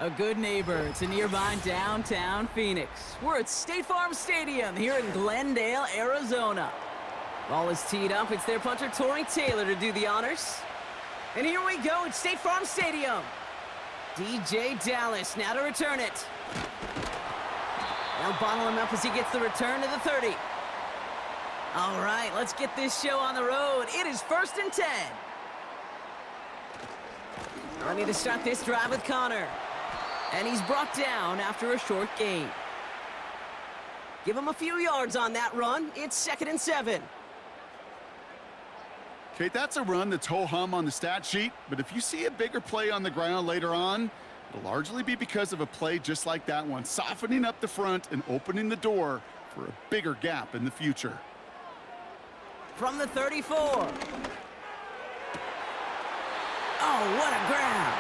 A good neighbor to nearby downtown Phoenix. We're at State Farm Stadium here in Glendale, Arizona. Ball is teed up. It's their punter, Tory Taylor, to do the honors. And here we go at State Farm Stadium. DJ Dallas now to return it. They'll bottle him up as he gets the return to the 30. All right, let's get this show on the road. It is 1st and 10. Ready to start this drive with Connor. And he's brought down after a short gain. Give him a few yards on that run. It's 2nd and 7. Kate, that's a run that's ho-hum on the stat sheet, but if you see a bigger play on the ground later on, it'll largely be because of a play just like that one, softening up the front and opening the door for a bigger gap in the future. From the 34. Oh, what a grab.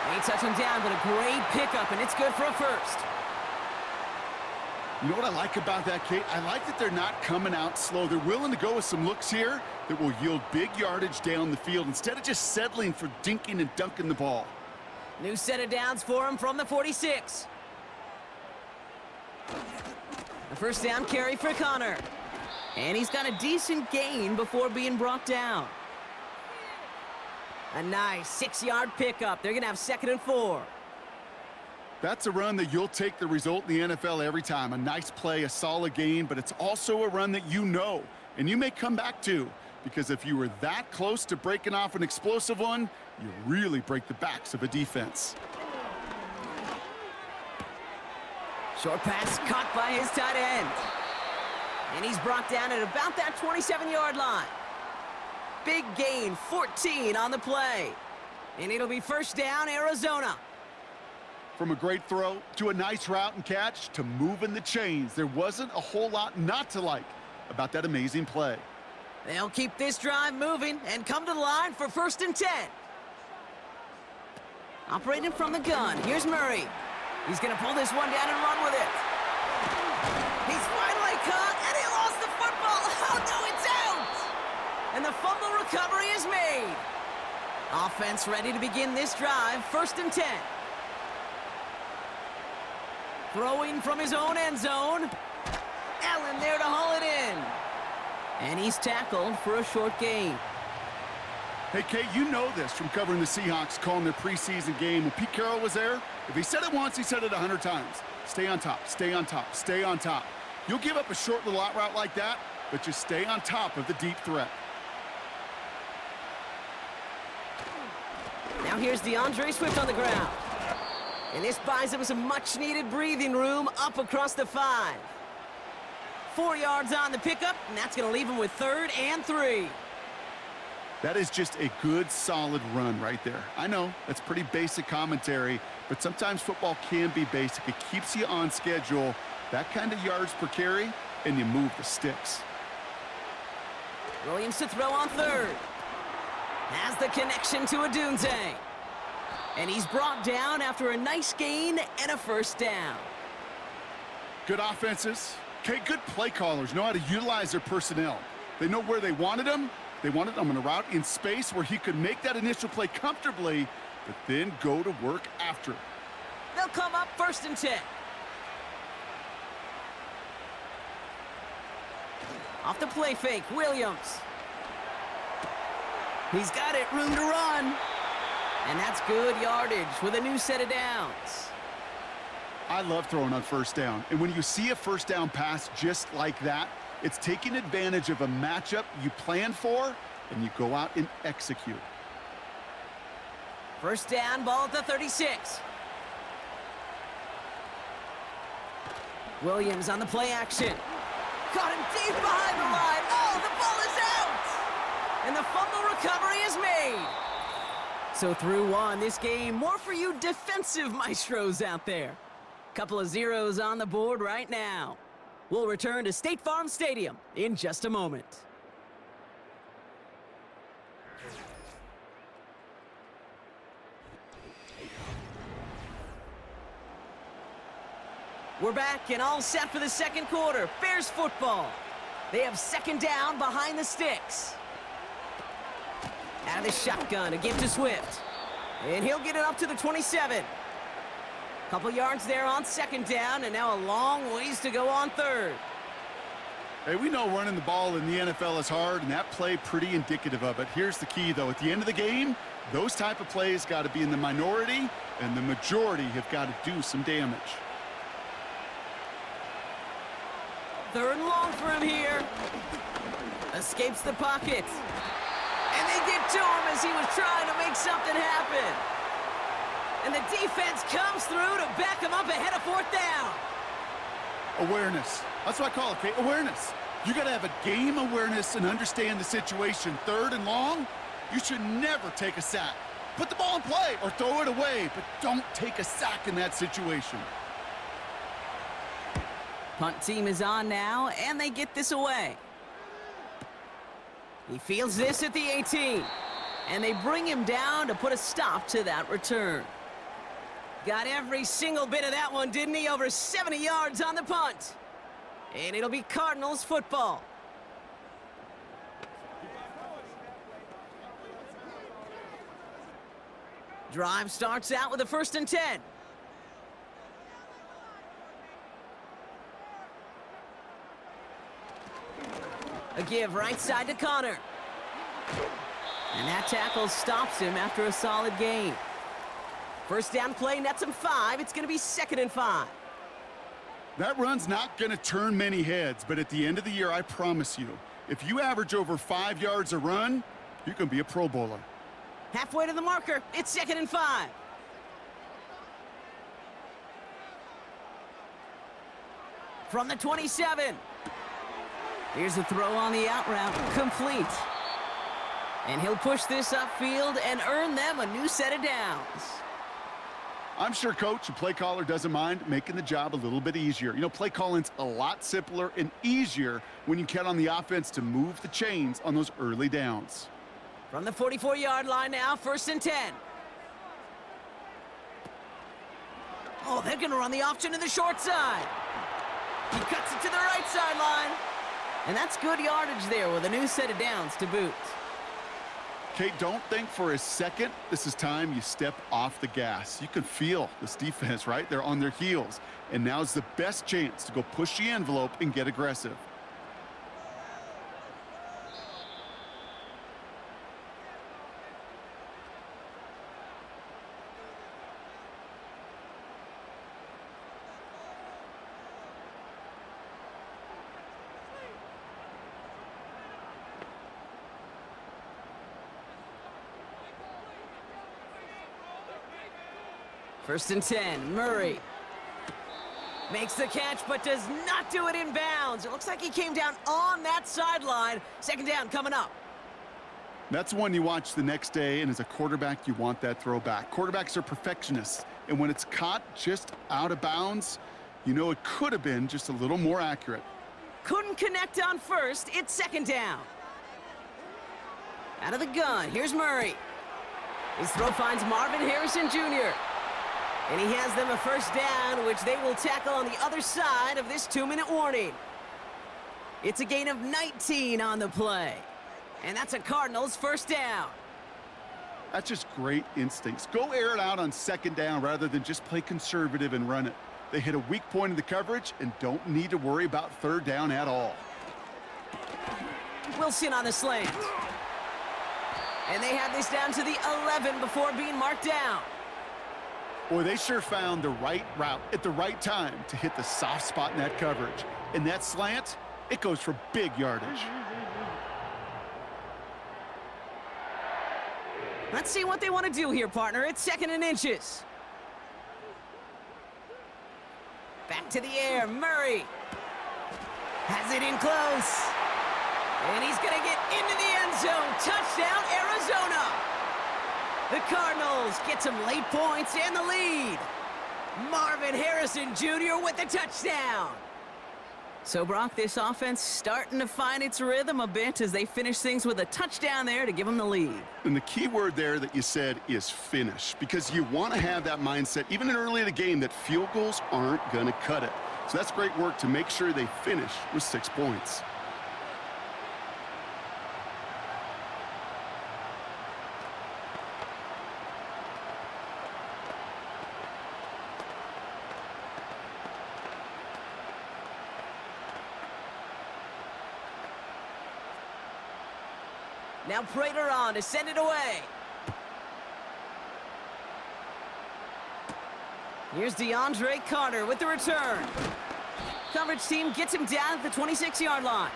They touch him down, but a great pickup, and it's good for a first. You know what I like about that, Kate? I like that they're not coming out slow. They're willing to go with some looks here that will yield big yardage down the field instead of just settling for dinking and dunking the ball. New set of downs for him from the 46. A first down carry for Connor. And he's got a decent gain before being brought down. A nice 6-yard pickup. They're going to have 2nd and 4. That's a run that you'll take the result in the NFL every time. A nice play, a solid gain, but it's also a run that you know, and you may come back to, because if you were that close to breaking off an explosive one, you really break the backs of a defense. Short pass caught by his tight end. And he's brought down at about that 27-yard line. Big gain, 14 on the play. And it'll be first down, Arizona. From a great throw to a nice route and catch to moving the chains, there wasn't a whole lot not to like about that amazing play. They'll keep this drive moving and come to the line for 1st and 10. Operating from the gun, here's Murray. He's going to pull this one down and run with it. He's finally caught, and he lost the football. Oh, no, it's out! And the fumble recovery is made. Offense ready to begin this drive, 1st and 10. Throwing from his own end zone. Allen there to haul it in. And he's tackled for a short gain. Hey, Kate, you know this from covering the Seahawks, calling their preseason game. When Pete Carroll was there, if he said it once, he said it 100 times. Stay on top, stay on top, stay on top. You'll give up a short little out route like that, but just stay on top of the deep threat. Now here's DeAndre Swift on the ground. And this buys him some much-needed breathing room up across the 5. 4 yards on the pickup, and that's going to leave him with 3rd and 3. That is just a good, solid run right there. I know, that's pretty basic commentary, but sometimes football can be basic. It keeps you on schedule, that kind of yards per carry, and you move the sticks. Williams to throw on 3rd. Has the connection to Adunze. And he's brought down after a nice gain and a first down. Good offenses. Okay, good play callers know how to utilize their personnel. They know where they wanted him. They wanted him on a route in space where he could make that initial play comfortably, but then go to work after. They'll come up 1st and 10. Off the play fake, Williams. He's got it, room to run. And that's good yardage with a new set of downs. I love throwing on 1st down. And when you see a 1st down pass just like that, it's taking advantage of a matchup you plan for, and you go out and execute. First down, ball at the 36. Williams on the play action. Caught him deep behind the line. Oh, the ball is out! And the fumble recovery is made. So through one, this game, more for you defensive maestros out there. Couple of zeros on the board right now. We'll return to State Farm Stadium in just a moment. We're back and all set for the 2nd quarter. Bears football. They have 2nd down behind the sticks. Out of the shotgun, a give to Swift. And he'll get it up to the 27. Couple yards there on second down, and now a long ways to go on third. Hey, we know running the ball in the NFL is hard, and that play pretty indicative of it. Here's the key, though. At the end of the game, those type of plays got to be in the minority, and the majority have got to do some damage. Third and long for him here. Escapes the pocket. And they get to him as he was trying to make something happen. And the defense comes through to back him up ahead of fourth down. Awareness. That's what I call it, okay? Awareness. You got to have a game awareness and understand the situation. Third and long, you should never take a sack. Put the ball in play or throw it away, but don't take a sack in that situation. Punt team is on now, and they get this away. He fields this at the 18, and they bring him down to put a stop to that return. Got every single bit of that one, didn't he? Over 70 yards on the punt. And it'll be Cardinals football. Drive starts out with a 1st and 10. A give right side to Connor. And that tackle stops him after a solid gain. First down play nets him 5. It's going to be 2nd and 5. That run's not going to turn many heads, but at the end of the year, I promise you, if you average over 5 yards a run, you can be a Pro Bowler. Halfway to the marker. It's 2nd and 5. From the 27. Here's a throw on the out route. Complete. And he'll push this upfield and earn them a new set of downs. I'm sure coach and play caller doesn't mind making the job a little bit easier. You know, play calling's a lot simpler and easier when you count on the offense to move the chains on those early downs. From the 44-yard line now, 1st and 10. Oh, they're going to run the option to the short side. He cuts it to the right sideline. And that's good yardage there with a new set of downs to boot. Kate, don't think for a second this is time you step off the gas. You can feel this defense, right? They're on their heels. And now's the best chance to go push the envelope and get aggressive. First and 10, Murray. Makes the catch, but does not do it in bounds. It looks like he came down on that sideline. 2nd down coming up. That's one you watch the next day, and as a quarterback, you want that throw back. Quarterbacks are perfectionists, and when it's caught just out of bounds, you know it could have been just a little more accurate. Couldn't connect on first. It's 2nd down. Out of the gun, here's Murray. His throw finds Marvin Harrison Jr. And he has them a 1st down, which they will tackle on the other side of this 2-minute warning. It's a gain of 19 on the play. And that's a Cardinals 1st down. That's just great instincts. Go air it out on 2nd down rather than just play conservative and run it. They hit a weak point in the coverage and don't need to worry about 3rd down at all. Wilson on the slant. And they have this down to the 11 before being marked down. Boy, they sure found the right route at the right time to hit the soft spot in that coverage. And that slant, it goes for big yardage. Let's see what they want to do here, partner. It's 2nd and inches. Back to the air, Murray. Has it in close. And he's going to get into the end zone. Touchdown, Arizona. The Cardinals get some late points and the lead. Marvin Harrison Jr. with the touchdown. So, Brock, this offense starting to find its rhythm a bit as they finish things with a touchdown there to give them the lead. And the key word there that you said is finish, because you want to have that mindset, even in early in the game, that field goals aren't going to cut it. So that's great work to make sure they finish with 6 points. Now Prater on to send it away. Here's DeAndre Carter with the return. Coverage team gets him down at the 26-yard line.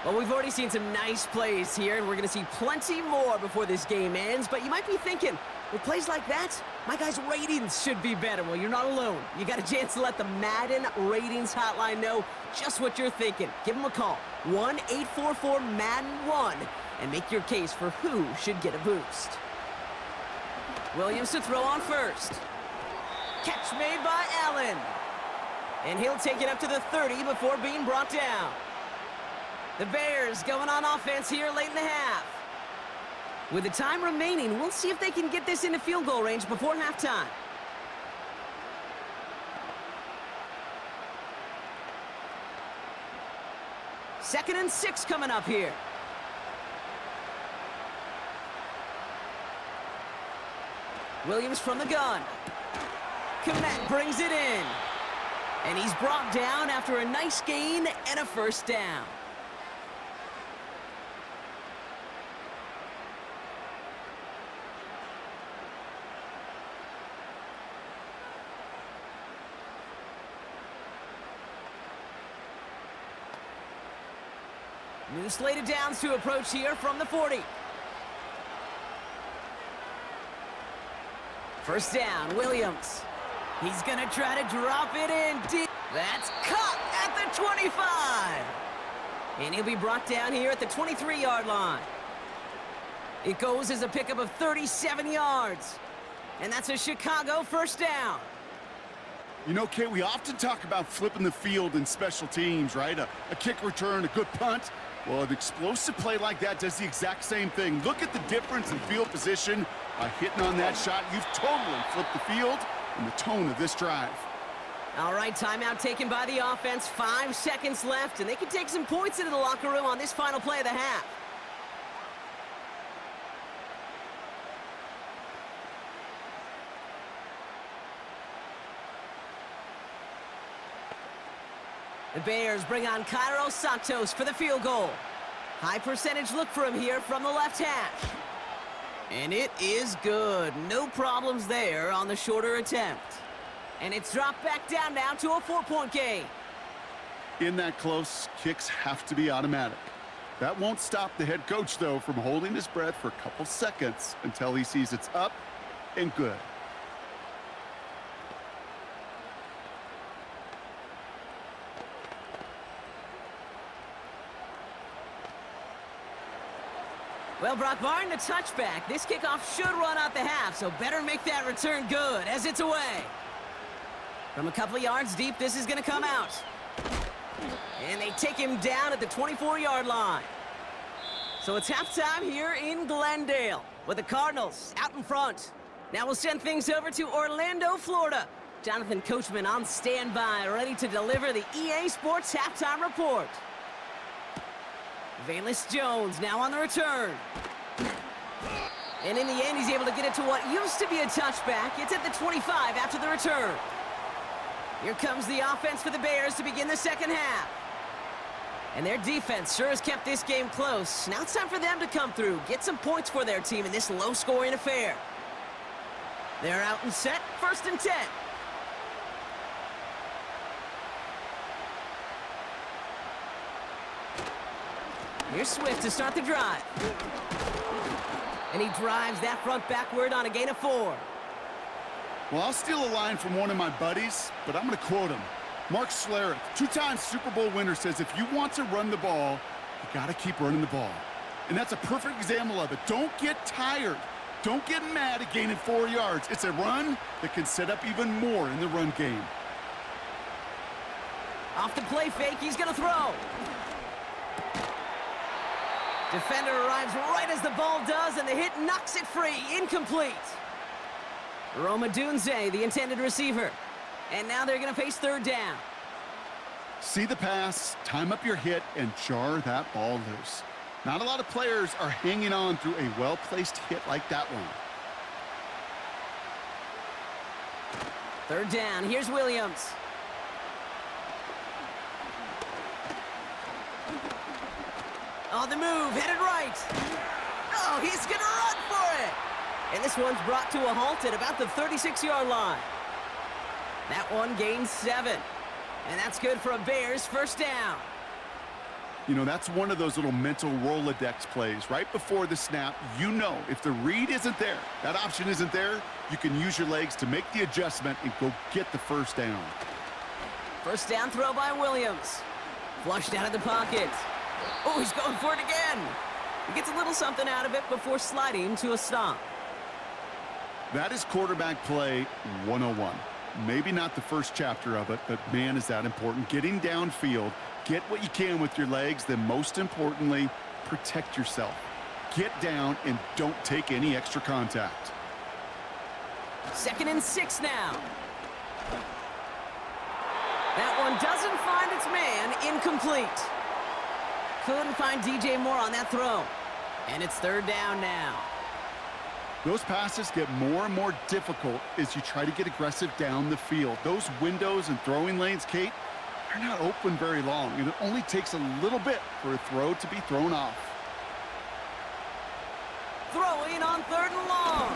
Well, we've already seen some nice plays here, and we're going to see plenty more before this game ends. But you might be thinking, with plays like that, my guys' ratings should be better. Well, you're not alone. You got a chance to let the Madden ratings hotline know just what you're thinking. Give them a call, 1-844-MADDEN-1, and make your case for who should get a boost. Williams to throw on first. Catch made by Allen. And he'll take it up to the 30 before being brought down. The Bears going on offense here late in the half. With the time remaining, we'll see if they can get this into field goal range before halftime. Second and 6 coming up here. Williams from the gun. Komet brings it in. And he's brought down after a nice gain and a first down. New slated downs to approach here from the 40. First down, Williams. He's gonna try to drop it in deep. That's caught at the 25. And he'll be brought down here at the 23-yard line. It goes as a pickup of 37 yards. And that's a Chicago first down. You know, Kate, we often talk about flipping the field in special teams, right? A kick return, a good punt. Well, an explosive play like that does the exact same thing. Look at the difference in field position. By hitting on that shot, you've totally flipped the field and the tone of this drive. All right, timeout taken by the offense. 5 seconds left, and they can take some points into the locker room on this final play of the half. The Bears bring on Cairo Santos for the field goal. High percentage look for him here from the left hash. And it is good. No problems there on the shorter attempt. And it's dropped back down now to a 4-point game. In that close, kicks have to be automatic. That won't stop the head coach, though, from holding his breath for a couple seconds until he sees it's up and good. Well, Brock Martin, the touchback. This kickoff should run out the half, so better make that return good as it's away. From a couple of yards deep, this is going to come out. And they take him down at the 24-yard line. So it's halftime here in Glendale with the Cardinals out in front. Now we'll send things over to Orlando, Florida. Jonathan Coachman on standby, ready to deliver the EA Sports halftime report. Valus Jones now on the return. And in the end, he's able to get it to what used to be a touchback. It's at the 25 after the return. Here comes the offense for the Bears to begin the second half. And their defense sure has kept this game close. Now it's time for them to come through, get some points for their team in this low-scoring affair. They're out and set, 1st and 10. Here's Swift to start the drive. And he drives that front backward on a gain of 4. Well, I'll steal a line from one of my buddies, but I'm going to quote him. Mark Schlereth, 2-time Super Bowl winner, says if you want to run the ball, you got to keep running the ball. And that's a perfect example of it. Don't get tired. Don't get mad at gaining 4 yards. It's a run that can set up even more in the run game. Off the play fake, he's going to throw. Defender arrives right as the ball does, and the hit knocks it free. Incomplete. Roma Dunze, the intended receiver. And now they're going to face 3rd down. See the pass, time up your hit, and jar that ball loose. Not a lot of players are hanging on through a well-placed hit like that one. 3rd down, here's Williams. On the move, headed right. Oh, he's going to run for it. And this one's brought to a halt at about the 36-yard line. That one gains 7. And that's good for a Bears first down. You know, that's one of those little mental Rolodex plays. Right before the snap, you know if the read isn't there, that option isn't there, you can use your legs to make the adjustment and go get the first down. First down throw by Williams. Flushed out of the pocket. Oh, he's going for it again. He gets a little something out of it before sliding to a stop. That is quarterback play 101. Maybe not the first chapter of it, but man, is that important. Getting downfield, get what you can with your legs, then most importantly, protect yourself. Get down and don't take any extra contact. 2nd and 6 now. That one doesn't find its man. Incomplete. Couldn't find DJ Moore on that throw. And it's 3rd down now. Those passes get more and more difficult as you try to get aggressive down the field. Those windows and throwing lanes, Kate, they're not open very long, and it only takes a little bit for a throw to be thrown off. Throwing on 3rd and long.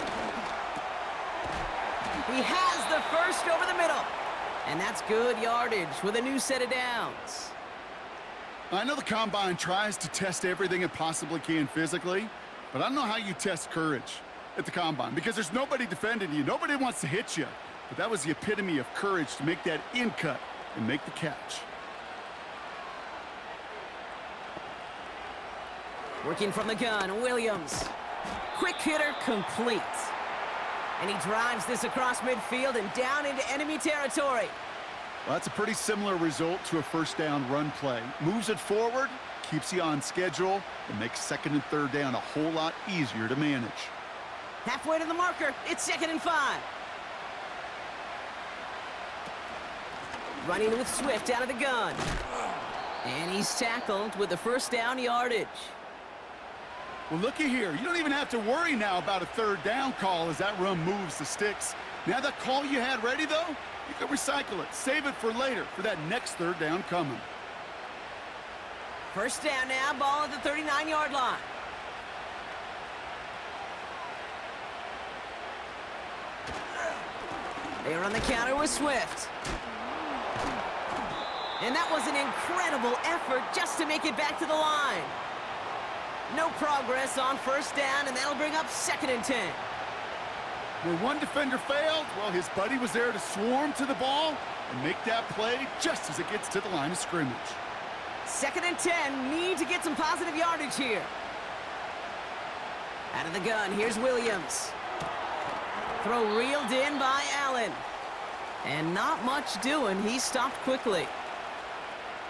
He has the first over the middle. And that's good yardage with a new set of downs. I know the Combine tries to test everything it possibly can physically, but I don't know how you test courage at the Combine, because there's nobody defending you. Nobody wants to hit you. But that was the epitome of courage to make that in cut and make the catch. Working from the gun, Williams. Quick hitter complete. And he drives this across midfield and down into enemy territory. Well, that's a pretty similar result to a first down run play. Moves it forward, keeps you on schedule, and makes 2nd and 3rd down a whole lot easier to manage. Halfway to the marker, it's 2nd and 5. Running with Swift out of the gun. And he's tackled with the first down yardage. Well, looky here. You don't even have to worry now about a 3rd down call as that run moves the sticks. Now that call you had ready, though, you can recycle it. Save it for later for that next 3rd down coming. First down now, ball at the 39-yard line. They run the counter with Swift. And that was an incredible effort just to make it back to the line. No progress on first down, and that'll bring up 2nd and 10. Where one defender failed, well, his buddy was there to swarm to the ball and make that play just as it gets to the line of scrimmage. 2nd and 10, need to get some positive yardage here. Out of the gun, here's Williams. Throw reeled in by Allen. And not much doing, he stopped quickly.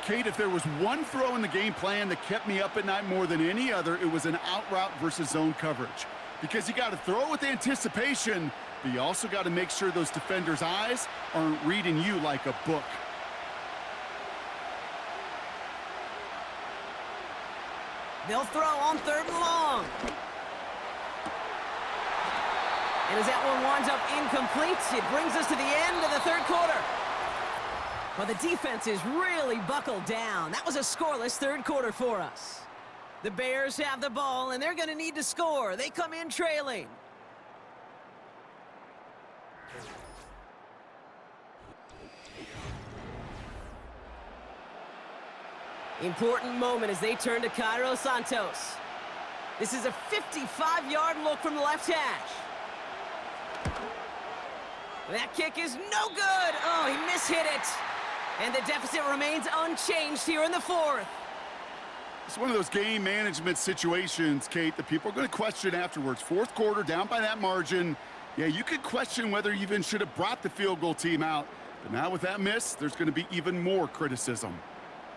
Kate, if there was one throw in the game plan that kept me up at night more than any other, it was an out route versus zone coverage. Because you got to throw with anticipation, but you also got to make sure those defenders' eyes aren't reading you like a book. They'll throw on 3rd and long. And as that one winds up incomplete, it brings us to the end of the 3rd quarter. Well, the defense is really buckled down. That was a scoreless 3rd quarter for us. The Bears have the ball, and they're going to need to score. They come in trailing. Important moment as they turn to Cairo Santos. This is a 55-yard look from the left hash. That kick is no good. Oh, he mishit it. And the deficit remains unchanged here in the 4th. It's one of those game management situations, Kate, that people are going to question afterwards. 4th quarter, down by that margin. Yeah, you could question whether you even should have brought the field goal team out. But now with that miss, there's going to be even more criticism.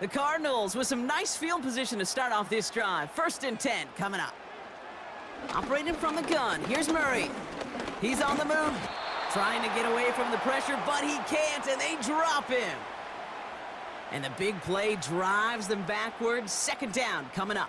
The Cardinals with some nice field position to start off this drive. 1st and 10 coming up. Operating from the gun, here's Murray. He's on the move. Trying to get away from the pressure, but he can't, and they drop him. And the big play drives them backwards. 2nd down coming up.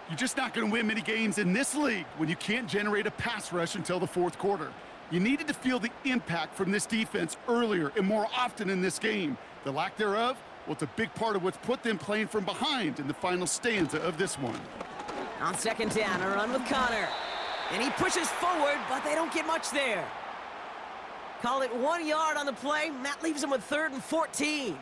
You're just not going to win many games in this league when you can't generate a pass rush until the 4th quarter. You needed to feel the impact from this defense earlier and more often in this game. The lack thereof, well, it's a big part of what's put them playing from behind in the final stanza of this one. On second down, a run with Connor. And he pushes forward, but they don't get much there. Call it 1 yard on the play. That leaves him with 3rd and 14.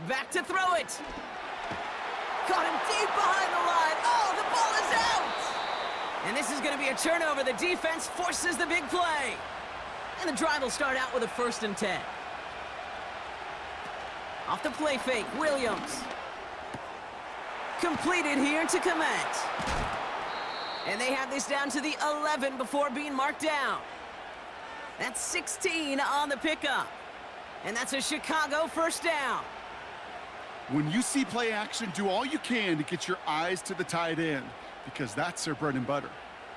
Back to throw it. Caught him deep behind the line. Oh, the ball is out! And this is going to be a turnover. The defense forces the big play. And the drive will start out with a 1st and 10. Off the play fake, Williams. Completed here to Komet. And they have this down to the 11 before being marked down. That's 16 on the pickup. And that's a Chicago 1st down. When you see play action, do all you can to get your eyes to the tight end, because that's their bread and butter.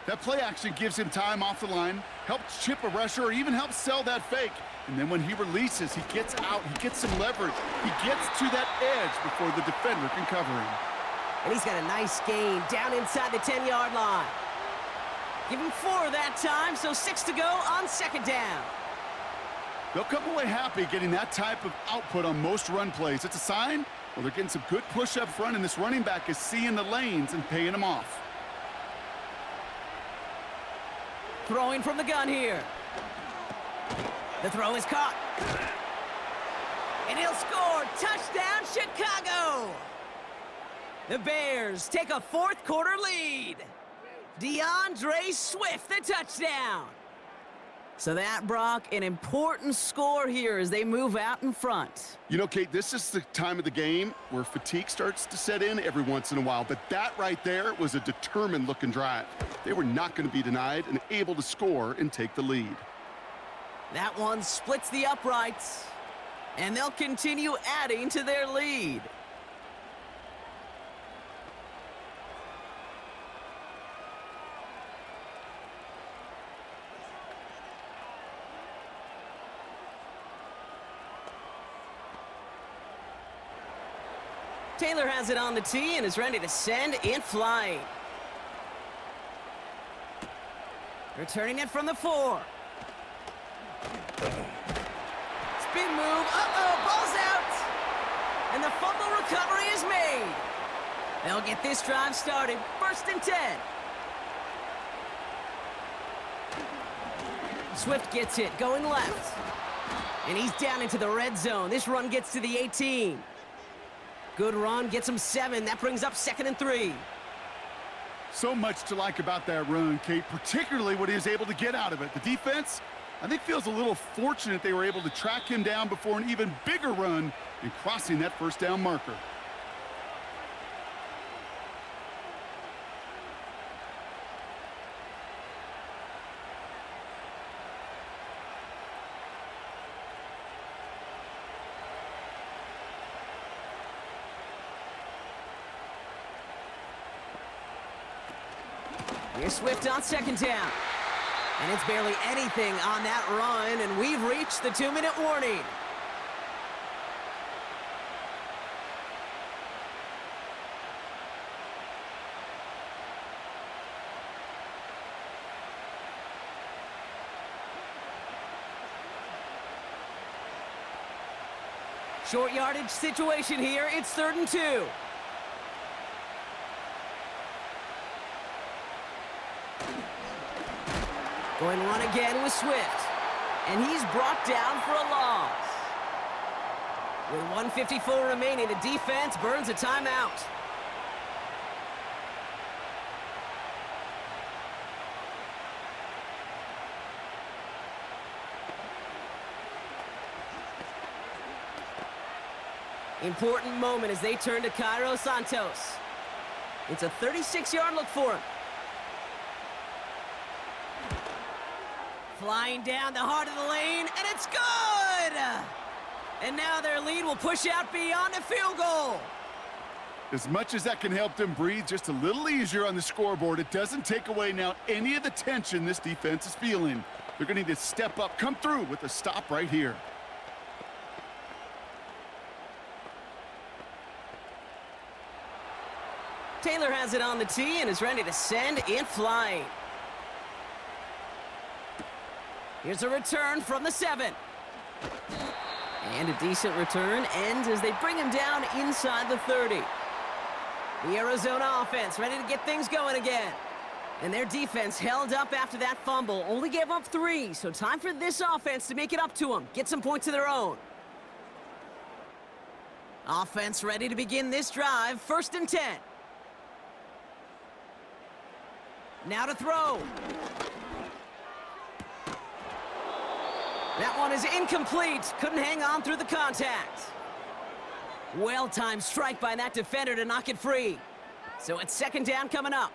That play action gives him time off the line, helps chip a rusher, or even helps sell that fake. And then when he releases, he gets out, he gets some leverage. He gets to that edge before the defender can cover him. And he's got a nice gain down inside the 10-yard line. Give him 4 that time, so 6 to go on 2nd down. They'll come away happy getting that type of output on most run plays. It's a sign, well, they're getting some good push up front, and this running back is seeing the lanes and paying them off. Throwing from the gun here. The throw is caught. And he'll score. Touchdown, Chicago! The Bears take a 4th quarter lead. DeAndre Swift, the touchdown. So that, Brock, an important score here as they move out in front. You know, Kate, this is the time of the game where fatigue starts to set in every once in a while, but that right there was a determined-looking drive. They were not going to be denied and able to score and take the lead. That one splits the uprights, and they'll continue adding to their lead. Taylor has it on the tee and is ready to send it flying. Returning it from the 4. Spin move. Uh-oh, ball's out. And the fumble recovery is made. They'll get this drive started. 1st and 10. Swift gets it, going left. And he's down into the red zone. This run gets to the 18. Good run, gets him 7. That brings up 2nd and 3. So much to like about that run, Kate, particularly what he was able to get out of it. The defense, I think, feels a little fortunate they were able to track him down before an even bigger run and crossing that 1st down marker. Here's Swift on 2nd down. And it's barely anything on that run, and we've reached the 2-minute warning. Short yardage situation here. It's 3rd and 2. Going run again with Swift. And he's brought down for a loss. With 1:54 remaining, the defense burns a timeout. Important moment as they turn to Cairo Santos. It's a 36-yard look for him. Flying down the heart of the lane, and it's good! And now their lead will push out beyond a field goal. As much as that can help them breathe just a little easier on the scoreboard, it doesn't take away now any of the tension this defense is feeling. They're going to need to step up, come through with a stop right here. Taylor has it on the tee and is ready to send in flight. Here's a return from the 7. And a decent return ends as they bring him down inside the 30. The Arizona offense ready to get things going again. And their defense held up after that fumble. Only gave up 3, so time for this offense to make it up to them. Get some points of their own. Offense ready to begin this drive. 1st and 10. Now to throw. That one is incomplete. Couldn't hang on through the contact. Well-timed strike by that defender to knock it free. So it's 2nd down coming up.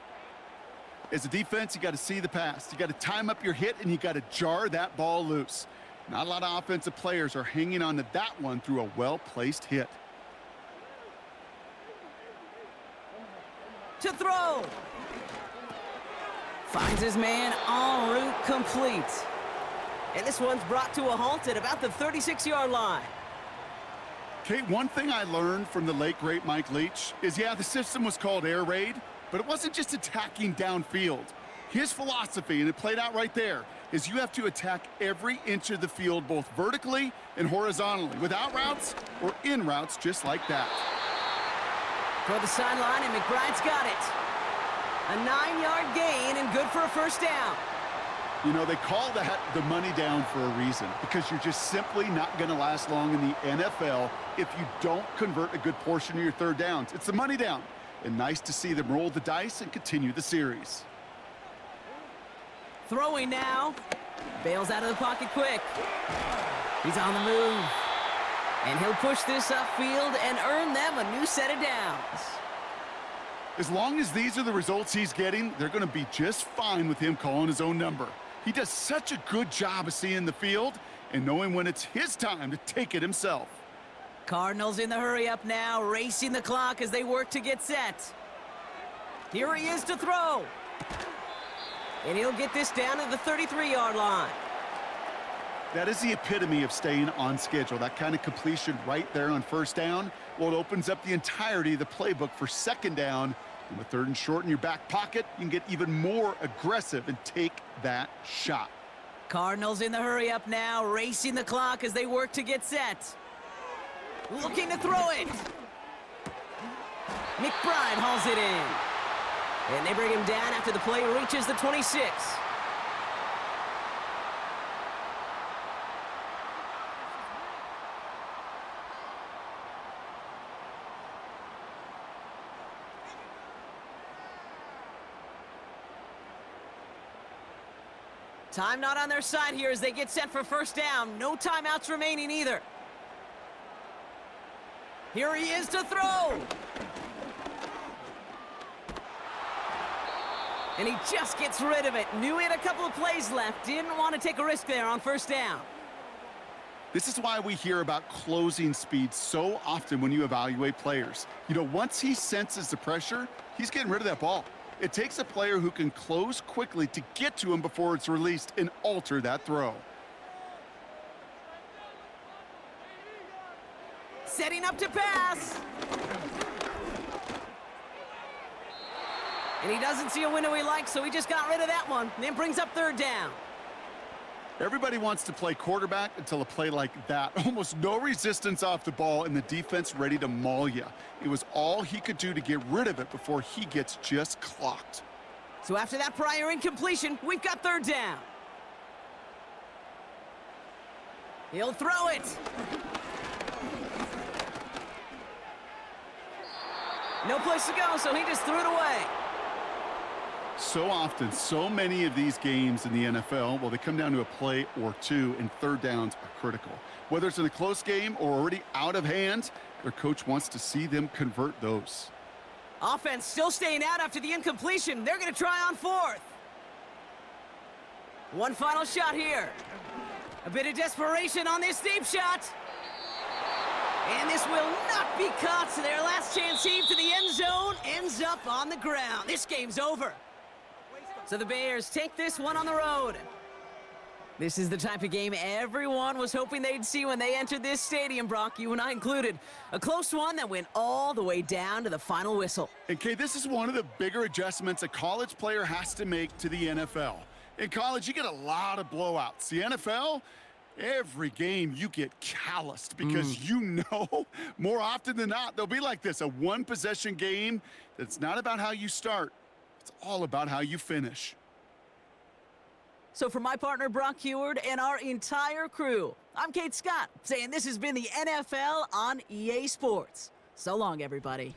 As a defense, you got to see the pass. You got to time up your hit, and you got to jar that ball loose. Not a lot of offensive players are hanging on to that one through a well-placed hit. To throw. Finds his man en route complete. And this one's brought to a halt at about the 36-yard line. Kate, one thing I learned from the late, great Mike Leach is, yeah, the system was called air raid, but it wasn't just attacking downfield. His philosophy, and it played out right there, is you have to attack every inch of the field, both vertically and horizontally, without routes or in routes, just like that. For the sideline, and McBride's got it. A 9-yard gain and good for a 1st down. You know, they call that the money down for a reason, because you're just simply not going to last long in the NFL if you don't convert a good portion of your 3rd downs. It's the money down. And nice to see them roll the dice and continue the series. Throwing now. Bails out of the pocket quick. He's on the move. And he'll push this upfield and earn them a new set of downs. As long as these are the results he's getting, they're going to be just fine with him calling his own number. He does such a good job of seeing the field and knowing when it's his time to take it himself. Cardinals in the hurry-up now, racing the clock as they work to get set. Here he is to throw. And he'll get this down to the 33-yard line. That is the epitome of staying on schedule. That kind of completion right there on 1st down. Well, it opens up the entirety of the playbook for 2nd down. And with 3rd and short in your back pocket, you can get even more aggressive and take that shot. Cardinals in the hurry-up now, racing the clock as they work to get set. Looking to throw it. McBride hauls it in. And they bring him down after the play reaches the 26. Time not on their side here as they get set for 1st down. No timeouts remaining either. Here he is to throw. And he just gets rid of it. Knew he had a couple of plays left. Didn't want to take a risk there on 1st down. This is why we hear about closing speed so often when you evaluate players. You know, once he senses the pressure, he's getting rid of that ball. It takes a player who can close quickly to get to him before it's released and alter that throw. Setting up to pass. And he doesn't see a window he likes, so he just got rid of that one. And then brings up 3rd down. Everybody wants to play quarterback until a play like that. Almost no resistance off the ball and the defense ready to maul you. It was all he could do to get rid of it before he gets just clocked. So after that prior incompletion, we've got 3rd down. He'll throw it. No place to go, so he just threw it away. So often, so many of these games in the NFL, well, they come down to a play or two, and 3rd downs are critical. Whether it's in a close game or already out of hand, their coach wants to see them convert those. Offense still staying out after the incompletion. They're going to try on 4th. One final shot here. A bit of desperation on this deep shot. And this will not be caught, so their last chance heave to the end zone ends up on the ground. This game's over. So the Bears take this one on the road. This is the type of game everyone was hoping they'd see when they entered this stadium, Brock, you and I included. A close one that went all the way down to the final whistle. And Kay, this is one of the bigger adjustments a college player has to make to the NFL. In college, you get a lot of blowouts. The NFL, every game you get calloused because you know more often than not they'll be like this, a one-possession game that's not about how you start. It's all about how you finish. So for my partner, Brock Heward, and our entire crew, I'm Kate Scott, saying this has been the NFL on EA Sports. So long, everybody.